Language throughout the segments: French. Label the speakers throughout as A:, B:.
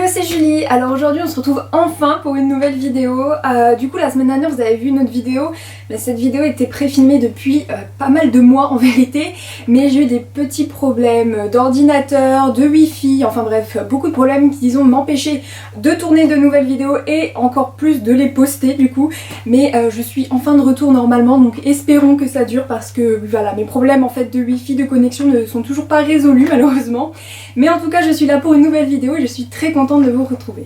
A: c'est Julie. Alors aujourd'hui on se retrouve enfin pour une nouvelle vidéo. Du coup la semaine dernière vous avez vu une autre vidéo, mais cette vidéo était pré-filmée depuis pas mal de mois en vérité, mais j'ai eu des petits problèmes d'ordinateur, de wifi, enfin bref beaucoup de problèmes qui disons m'empêchaient de tourner de nouvelles vidéos et encore plus de les poster du coup. Mais je suis enfin de retour normalement, donc espérons que ça dure parce que voilà, mes problèmes en fait de wifi, de connexion ne sont toujours pas résolus malheureusement. Mais en tout cas je suis là pour une nouvelle vidéo et je suis très contente de vous retrouver.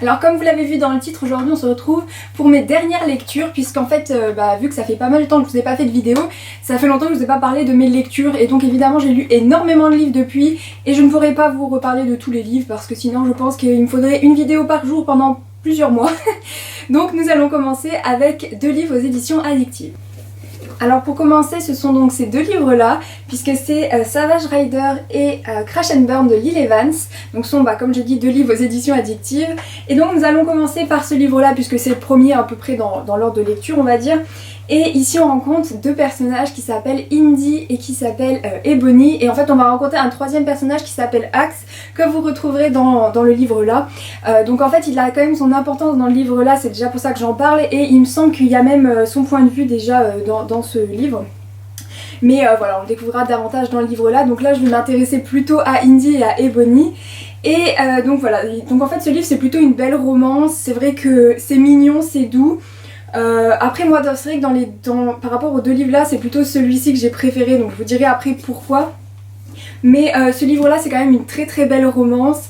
A: Alors comme vous l'avez vu dans le titre, aujourd'hui on se retrouve pour mes dernières lectures, puisqu'en fait vu que ça fait pas mal de temps que je vous ai pas fait de vidéo, ça fait longtemps que je vous ai pas parlé de mes lectures et donc évidemment j'ai lu énormément de livres depuis et je ne pourrai pas vous reparler de tous les livres parce que sinon je pense qu'il me faudrait une vidéo par jour pendant plusieurs mois. Donc nous allons commencer avec 2 livres aux éditions Addictive. Alors pour commencer, ce sont donc ces 2 livres là, puisque c'est Savage Rider et Crash and Burn de Lil Evans. Donc ce sont comme j'ai dit 2 livres aux éditions Addictive. Et donc nous allons commencer par ce livre là, puisque c'est le premier à peu près dans l'ordre de lecture on va dire. Et ici on rencontre 2 personnages qui s'appellent Indy et qui s'appellent Ebony. Et en fait on va rencontrer un 3e personnage qui s'appelle Axe, que vous retrouverez dans le livre là. Donc en fait il a quand même son importance dans le livre là, c'est déjà pour ça que j'en parle. Et il me semble qu'il y a même son point de vue déjà dans ce livre. Mais voilà, on le découvrira davantage dans le livre là. Donc là je vais m'intéresser plutôt à Indy et à Ebony. Et donc voilà, donc en fait ce livre c'est plutôt une belle romance. C'est vrai que c'est mignon, c'est doux. Après moi c'est vrai que par rapport aux 2 livres là c'est plutôt celui-ci que j'ai préféré, donc je vous dirai après pourquoi. Mais ce livre là c'est quand même une très très belle romance.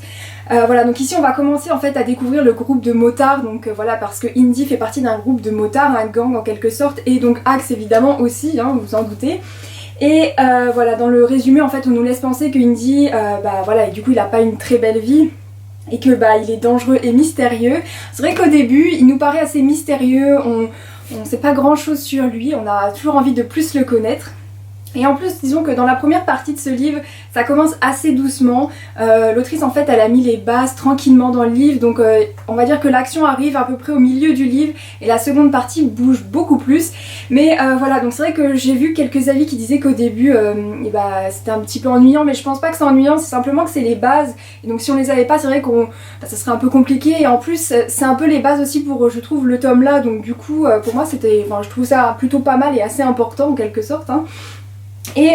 A: Voilà, donc ici on va commencer en fait à découvrir le groupe de motards, donc voilà, parce que Indy fait partie d'un groupe de motards, un gang en quelque sorte, et donc Axe évidemment aussi, hein, vous vous en doutez. Et voilà, dans le résumé en fait on nous laisse penser que Indy, voilà, et du coup il a pas une très belle vie. Et que il est dangereux et mystérieux. C'est vrai qu'au début il nous paraît assez mystérieux, on sait pas grand chose sur lui, on a toujours envie de plus le connaître. Et en plus disons que dans la première partie de ce livre ça commence assez doucement, l'autrice en fait elle a mis les bases tranquillement dans le livre, donc on va dire que l'action arrive à peu près au milieu du livre et la seconde partie bouge beaucoup plus. Mais voilà, donc c'est vrai que j'ai vu quelques avis qui disaient qu'au début c'était un petit peu ennuyant, mais je pense pas que c'est ennuyant, c'est simplement que c'est les bases et donc si on les avait pas c'est vrai qu'on ça serait un peu compliqué. Et en plus c'est un peu les bases aussi pour je trouve le tome là, donc du coup pour moi c'était, je trouve ça plutôt pas mal et assez important en quelque sorte hein. Et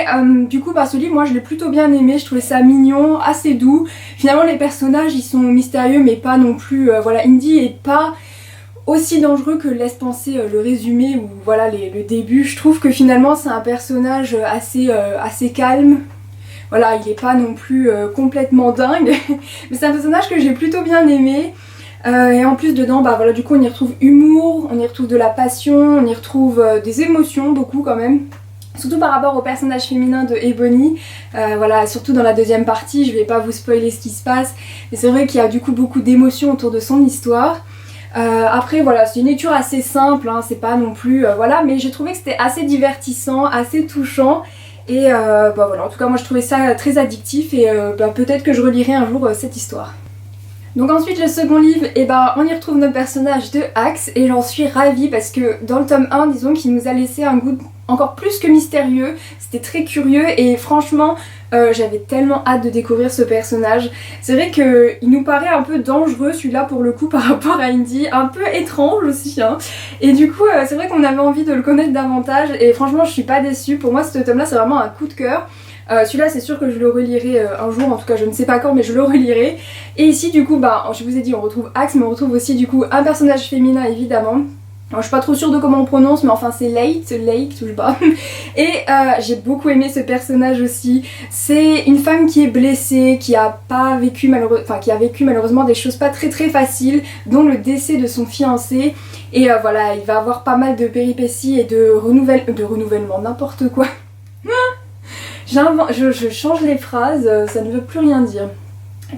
A: du coup ce livre moi je l'ai plutôt bien aimé, je trouvais ça mignon, assez doux. Finalement les personnages ils sont mystérieux mais pas non plus, voilà, Indy est pas aussi dangereux que laisse penser le résumé ou voilà le début. Je trouve que finalement c'est un personnage assez calme. Voilà, il est pas non plus complètement dingue, mais c'est un personnage que j'ai plutôt bien aimé. Et en plus dedans voilà, du coup on y retrouve humour, on y retrouve de la passion, on y retrouve des émotions, beaucoup quand même. Surtout par rapport au personnage féminin de Ebony, voilà, surtout dans la 2e partie, je vais pas vous spoiler ce qui se passe, mais c'est vrai qu'il y a du coup beaucoup d'émotions autour de son histoire. Après voilà, c'est une lecture assez simple, hein, c'est pas non plus, voilà, mais j'ai trouvé que c'était assez divertissant, assez touchant, et voilà, en tout cas moi je trouvais ça très addictif et peut-être que je relirai un jour cette histoire. Donc ensuite le second livre, on y retrouve notre personnage de Axe et j'en suis ravie parce que dans le tome 1 disons qu'il nous a laissé un goût encore plus que mystérieux, c'était très curieux et franchement j'avais tellement hâte de découvrir ce personnage. C'est vrai qu'il nous paraît un peu dangereux celui-là pour le coup par rapport à Indy, un peu étrange aussi hein. Et du coup c'est vrai qu'on avait envie de le connaître davantage et franchement je suis pas déçue, pour moi ce tome là c'est vraiment un coup de cœur. Celui-là c'est sûr que je le relirai un jour, en tout cas je ne sais pas quand mais je le relirai. Et ici du coup je vous ai dit on retrouve Axe mais on retrouve aussi du coup un personnage féminin évidemment. Alors, je suis pas trop sûre de comment on prononce mais enfin c'est Lake, je sais pas. Et j'ai beaucoup aimé ce personnage aussi. C'est une femme qui est blessée, qui a vécu malheureusement des choses pas très faciles, dont le décès de son fiancé. Et voilà, il va avoir pas mal de péripéties et de renouvellement, n'importe quoi. Je change les phrases, ça ne veut plus rien dire.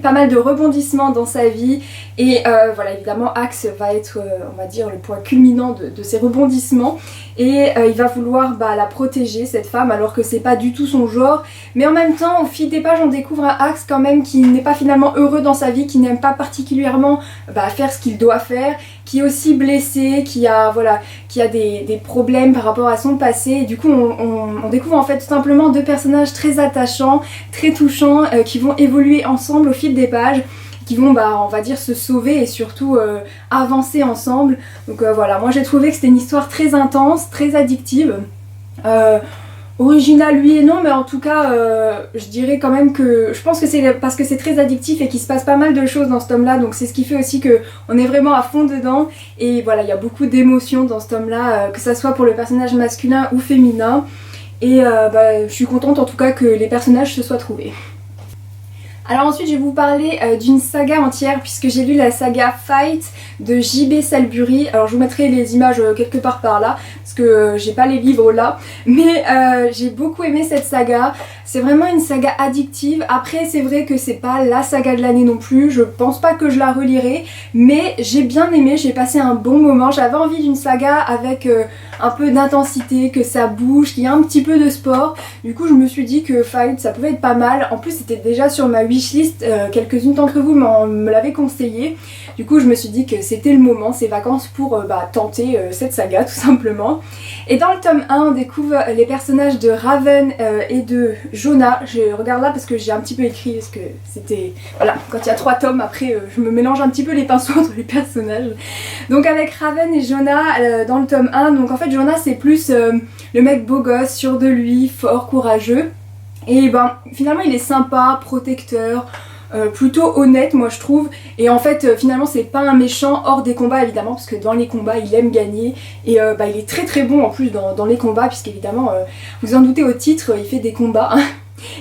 A: Pas mal de rebondissements dans sa vie et voilà, évidemment Axe va être on va dire le point culminant de ces rebondissements et il va vouloir la protéger cette femme alors que c'est pas du tout son genre, mais en même temps au fil des pages on découvre un Axe quand même qui n'est pas finalement heureux dans sa vie, qui n'aime pas particulièrement faire ce qu'il doit faire, qui est aussi blessé, qui a des problèmes par rapport à son passé. Et du coup on découvre en fait tout simplement 2 personnages très attachants, très touchants qui vont évoluer ensemble au fil des pages, qui vont on va dire se sauver et surtout avancer ensemble. Donc voilà, moi j'ai trouvé que c'était une histoire très intense, très addictive. Original oui et non, mais en tout cas je dirais quand même que je pense que c'est parce que c'est très addictif et qu'il se passe pas mal de choses dans ce tome là, donc c'est ce qui fait aussi que on est vraiment à fond dedans. Et voilà, il y a beaucoup d'émotions dans ce tome là, que ça soit pour le personnage masculin ou féminin. Et je suis contente en tout cas que les personnages se soient trouvés. Alors ensuite je vais vous parler d'une saga entière, puisque j'ai lu la saga Fight de J.B. Salisbury. Alors je vous mettrai les images quelque part par là, parce que j'ai pas les livres là, mais j'ai beaucoup aimé cette saga. C'est vraiment une saga addictive. Après c'est vrai que c'est pas la saga de l'année non plus, je pense pas que je la relirai, mais j'ai bien aimé, j'ai passé un bon moment. J'avais envie d'une saga avec un peu d'intensité, que ça bouge, qu'il y a un petit peu de sport. Du coup je me suis dit que Fight ça pouvait être pas mal. En plus c'était déjà sur ma wishlist, quelques-unes d'entre vous me l'avaient conseillé. Du coup je me suis dit que c'était le moment, ces vacances, pour tenter cette saga tout simplement. Et dans le tome 1 on découvre les personnages de Raven et de Jonah. Je regarde là parce que j'ai un petit peu écrit, parce que c'était... Voilà, quand il y a 3 tomes après je me mélange un petit peu les pinceaux entre les personnages. Donc avec Raven et Jonah dans le tome 1, donc en fait Jonah c'est plus le mec beau gosse, sûr de lui, fort, courageux. Et finalement il est sympa, protecteur, plutôt honnête moi je trouve. Et en fait finalement c'est pas un méchant hors des combats évidemment, parce que dans les combats il aime gagner. Et il est très très bon en plus dans les combats, puisqu'évidemment vous en doutez au titre, il fait des combats.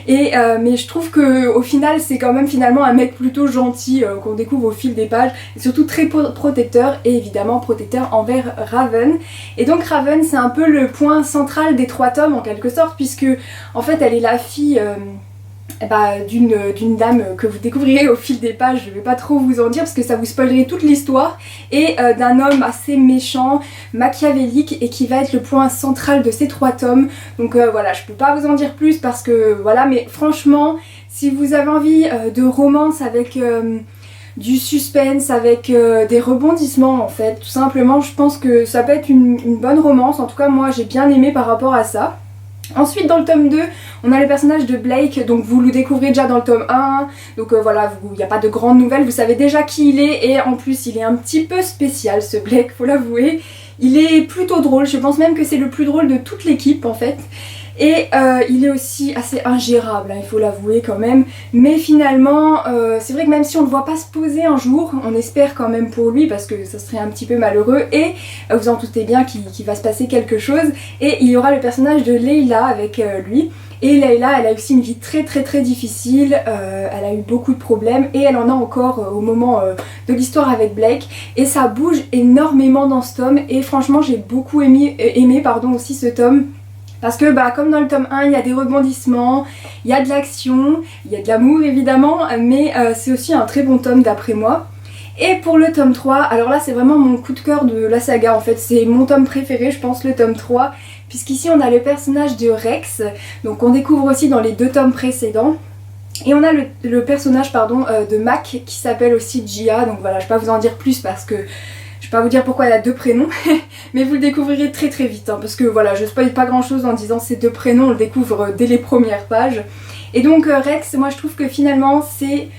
A: Et mais je trouve que au final c'est quand même finalement un mec plutôt gentil qu'on découvre au fil des pages, et surtout très protecteur, et évidemment protecteur envers Raven. Et donc Raven c'est un peu le point central des 3 tomes en quelque sorte, puisque en fait elle est la fille d'une dame que vous découvrirez au fil des pages. Je vais pas trop vous en dire parce que ça vous spoilerait toute l'histoire, et d'un homme assez méchant, machiavélique, et qui va être le point central de ces 3 tomes. Donc voilà, je peux pas vous en dire plus parce que voilà, mais franchement si vous avez envie de romance avec du suspense, avec des rebondissements en fait, tout simplement, je pense que ça peut être une bonne romance. En tout cas moi j'ai bien aimé par rapport à ça. Ensuite dans le tome 2 on a le personnage de Blake, donc vous le découvrez déjà dans le tome 1, donc voilà, il n'y a pas de grandes nouvelles, vous savez déjà qui il est, et en plus il est un petit peu spécial ce Blake, faut l'avouer. Il est plutôt drôle, je pense même que c'est le plus drôle de toute l'équipe en fait. Et il est aussi assez ingérable, hein, il faut l'avouer quand même. Mais finalement, c'est vrai que même si on ne le voit pas se poser un jour, on espère quand même pour lui, parce que ça serait un petit peu malheureux. Et vous en doutez bien qu'il va se passer quelque chose. Et il y aura le personnage de Leila avec lui. Et Leila, elle a aussi une vie très très très difficile, elle a eu beaucoup de problèmes, et elle en a encore au moment de l'histoire avec Blake. Et ça bouge énormément dans ce tome, et franchement j'ai beaucoup aimé aussi ce tome. Parce que comme dans le tome 1, il y a des rebondissements, il y a de l'action, il y a de l'amour évidemment, mais c'est aussi un très bon tome d'après moi. Et pour le tome 3, alors là c'est vraiment mon coup de cœur de la saga en fait, c'est mon tome préféré je pense, le tome 3, puisqu'ici on a le personnage de Rex, donc on découvre aussi dans les 2 tomes précédents. Et on a le personnage de Mac qui s'appelle aussi Gia, donc voilà, je vais pas vous en dire plus parce que je vais pas vous dire pourquoi elle a 2 prénoms, mais vous le découvrirez très très vite, hein, parce que voilà, je spoil pas grand chose en disant ces 2 prénoms, on le découvre dès les premières pages. Et donc Rex, moi je trouve que finalement c'est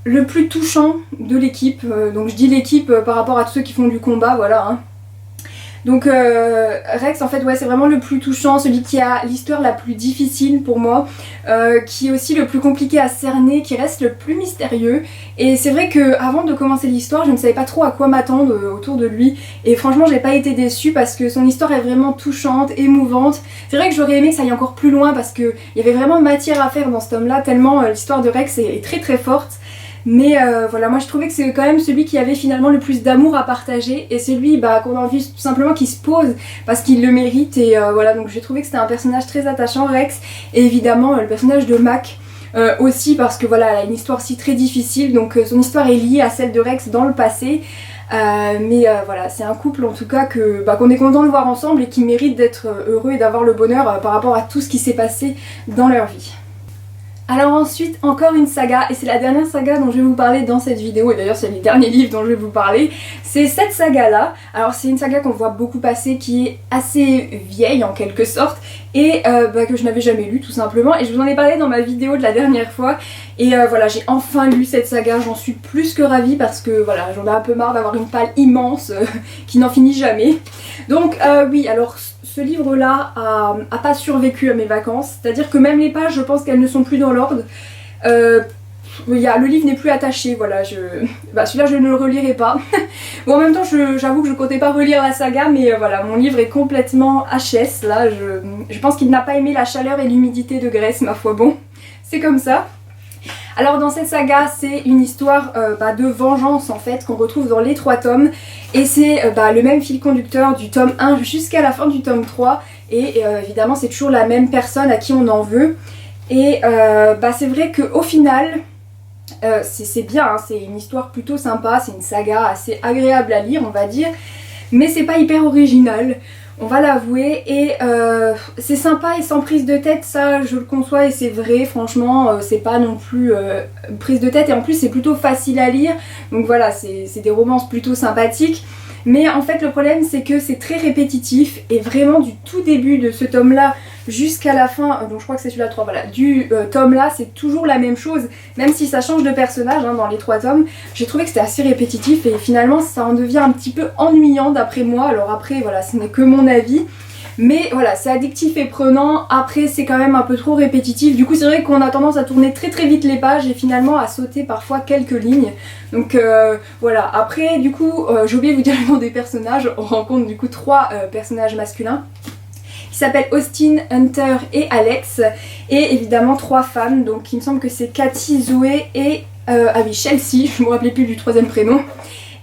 A: le plus touchant de l'équipe, donc je dis l'équipe par rapport à tous ceux qui font du combat, voilà. Hein. Donc Rex en fait ouais c'est vraiment le plus touchant, celui qui a l'histoire la plus difficile pour moi, qui est aussi le plus compliqué à cerner, qui reste le plus mystérieux. Et c'est vrai que avant de commencer l'histoire je ne savais pas trop à quoi m'attendre autour de lui, et franchement j'ai pas été déçue parce que son histoire est vraiment touchante, émouvante. C'est vrai que j'aurais aimé que ça aille encore plus loin parce qu'il y avait vraiment matière à faire dans ce tome là, tellement l'histoire de Rex est très très forte. Mais voilà, moi je trouvais que c'est quand même celui qui avait finalement le plus d'amour à partager, et celui qu'on a envie tout simplement qu'il se pose parce qu'il le mérite. Et voilà, donc j'ai trouvé que c'était un personnage très attachant, Rex. Et évidemment le personnage de Mac aussi, parce que voilà, elle a une histoire si très difficile, donc son histoire est liée à celle de Rex dans le passé. Mais voilà, c'est un couple en tout cas qu'on est content de voir ensemble et qui mérite d'être heureux et d'avoir le bonheur par rapport à tout ce qui s'est passé dans leur vie. Alors ensuite, encore une saga, et c'est la dernière saga dont je vais vous parler dans cette vidéo, et d'ailleurs c'est les derniers livres dont je vais vous parler, c'est cette saga là. Alors c'est une saga qu'on voit beaucoup passer, qui est assez vieille en quelque sorte, et que je n'avais jamais lu tout simplement, et je vous en ai parlé dans ma vidéo de la dernière fois, et voilà, j'ai enfin lu cette saga, j'en suis plus que ravie parce que voilà, j'en ai un peu marre d'avoir une palle immense qui n'en finit jamais. Donc oui, alors ce livre-là a pas survécu à mes vacances, c'est-à-dire que même les pages, je pense qu'elles ne sont plus dans l'ordre. Le livre n'est plus attaché, voilà, celui-là je ne le relirai pas. Bon, en même temps, j'avoue que je comptais pas relire la saga, mais voilà, mon livre est complètement HS, là, je pense qu'il n'a pas aimé la chaleur et l'humidité de Grèce, ma foi, bon, c'est comme ça. Alors dans cette saga, c'est une histoire de vengeance en fait qu'on retrouve dans les 3 tomes, et c'est le même fil conducteur du tome 1 jusqu'à la fin du tome 3, et évidemment c'est toujours la même personne à qui on en veut, et c'est vrai qu'au final c'est bien, hein, c'est une histoire plutôt sympa, c'est une saga assez agréable à lire on va dire, mais c'est pas hyper original. On va l'avouer, et c'est sympa et sans prise de tête, ça je le conçois et c'est vrai, franchement c'est pas non plus prise de tête, et en plus c'est plutôt facile à lire, donc voilà, c'est des romances plutôt sympathiques. Mais en fait le problème c'est que c'est très répétitif, et vraiment du tout début de ce tome là jusqu'à la fin, donc je crois que c'est celui-là 3, voilà, du tome là c'est toujours la même chose, même si ça change de personnage hein, dans les 3 tomes. J'ai trouvé que c'était assez répétitif, et finalement ça en devient un petit peu ennuyant d'après moi. Alors après voilà, ce n'est que mon avis, mais voilà, c'est addictif et prenant. Après c'est quand même un peu trop répétitif, du coup c'est vrai qu'on a tendance à tourner très très vite les pages et finalement à sauter parfois quelques lignes. Donc voilà, après du coup j'ai oublié de vous dire le nom des personnages. On rencontre du coup 3 personnages masculins qui s'appellent Austin, Hunter et Alex, et évidemment 3 femmes, donc il me semble que c'est Cathy, Zoé et Chelsea, je me rappelais plus du 3e prénom.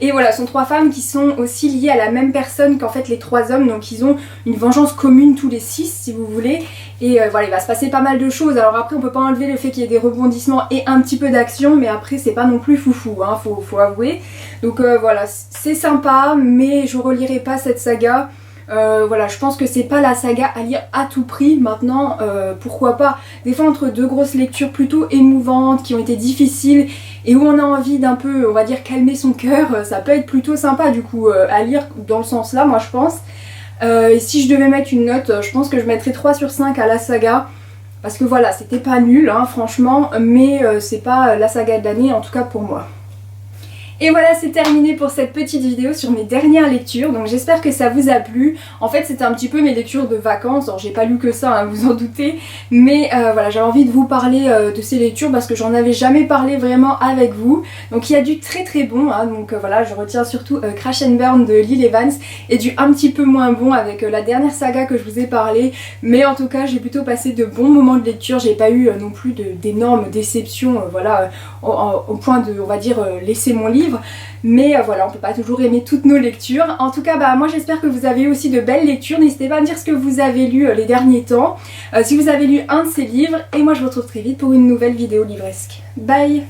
A: Et voilà, ce sont 3 femmes qui sont aussi liées à la même personne qu'en fait les 3 hommes, donc ils ont une vengeance commune tous les 6 si vous voulez, et voilà, il va se passer pas mal de choses. Alors après on peut pas enlever le fait qu'il y ait des rebondissements et un petit peu d'action, mais après c'est pas non plus foufou, hein, faut avouer. Donc voilà, c'est sympa, mais je relirai pas cette saga. Voilà, je pense que c'est pas la saga à lire à tout prix. Maintenant, pourquoi pas, des fois entre 2 grosses lectures plutôt émouvantes, qui ont été difficiles, et où on a envie d'un peu, on va dire, calmer son cœur, ça peut être plutôt sympa du coup à lire dans le sens là, moi je pense. Et si je devais mettre une note, je pense que je mettrais 3 sur 5 à la saga, parce que voilà, c'était pas nul hein, franchement, mais c'est pas la saga de l'année, en tout cas pour moi. Et voilà, c'est terminé pour cette petite vidéo sur mes dernières lectures, donc j'espère que ça vous a plu. En fait c'était un petit peu mes lectures de vacances, alors j'ai pas lu que ça, hein, vous en doutez, mais voilà, j'avais envie de vous parler de ces lectures parce que j'en avais jamais parlé vraiment avec vous. Donc il y a du très très bon, hein, donc voilà, je retiens surtout Crash and Burn de Lil Evans, et du un petit peu moins bon avec la dernière saga que je vous ai parlé, mais en tout cas j'ai plutôt passé de bons moments de lecture, j'ai pas eu non plus d'énormes déceptions, voilà, au point de, on va dire, laisser mon livre. Mais voilà, on peut pas toujours aimer toutes nos lectures. En tout cas, moi j'espère que vous avez eu aussi de belles lectures. N'hésitez pas à me dire ce que vous avez lu les derniers temps, si vous avez lu un de ces livres. Et moi je vous retrouve très vite pour une nouvelle vidéo livresque. Bye!